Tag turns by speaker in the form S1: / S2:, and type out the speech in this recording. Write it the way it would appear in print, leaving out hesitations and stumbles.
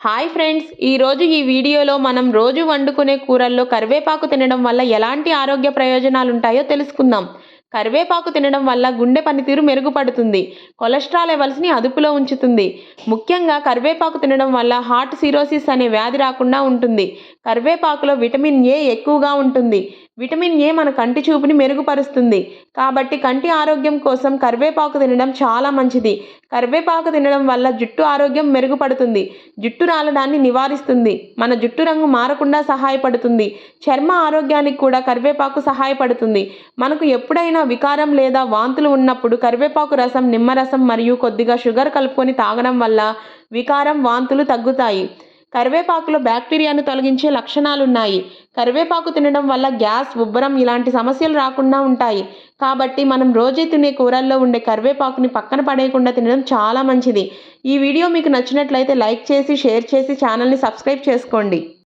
S1: Hi friends, ఈరోజు ఈ వీడియోలో మనం రోజు వండుకునే కూరల్లో కరివేపాకు తినడం వల్ల ఎలాంటి ఆరోగ్య ప్రయోజనాలు ఉంటాయో తెలుసుకుందాం. కరివేపాకు తినడం వల్ల గుండె పనితీరు మెరుగుపడుతుంది, కొలెస్ట్రాల్ లెవెల్స్ని అదుపులో ఉంచుతుంది. ముఖ్యంగా కరివేపాకు తినడం వల్ల హార్ట్ సిరోసిస్ అనే వ్యాధి రాకుండా ఉంటుంది. కరివేపాకులో విటమిన్ ఏ ఎక్కువగా ఉంటుంది. విటమిన్ ఏ మన కంటి చూపుని మెరుగుపరుస్తుంది. కాబట్టి కంటి ఆరోగ్యం కోసం కరివేపాకు తినడం చాలా మంచిది. కరివేపాకు తినడం వల్ల జుట్టు ఆరోగ్యం మెరుగుపడుతుంది. జుట్టు రాలడాన్ని నివారిస్తుంది. మన జుట్టు రంగు మారకుండా సహాయపడుతుంది. చర్మ ఆరోగ్యానికి కూడా కరివేపాకు సహాయపడుతుంది. మనకు ఎప్పుడైనా వికారం లేదా వాంతులు ఉన్నప్పుడు కరివేపాకు రసం, నిమ్మరసం మరియు కొద్దిగా షుగర్ కలుపుకొని తాగడం వల్ల వికారం, వాంతులు తగ్గుతాయి. కరివేపాకులో బ్యాక్టీరియాను తొలగించే లక్షణాలున్నాయి. కరివేపాకు తినడం వల్ల గ్యాస్, ఉబ్బరం ఇలాంటి సమస్యలు రాకుండా ఉంటాయి. కాబట్టి మనం రోజు తినే కూరల్లో ఉండే కరివేపాకుని పక్కన పడేయకుండా తినడం చాలా మంచిది. ఈ వీడియో మీకు నచ్చినట్లయితే లైక్ చేసి, షేర్ చేసి ఛానల్ని సబ్స్క్రైబ్ చేసుకోండి.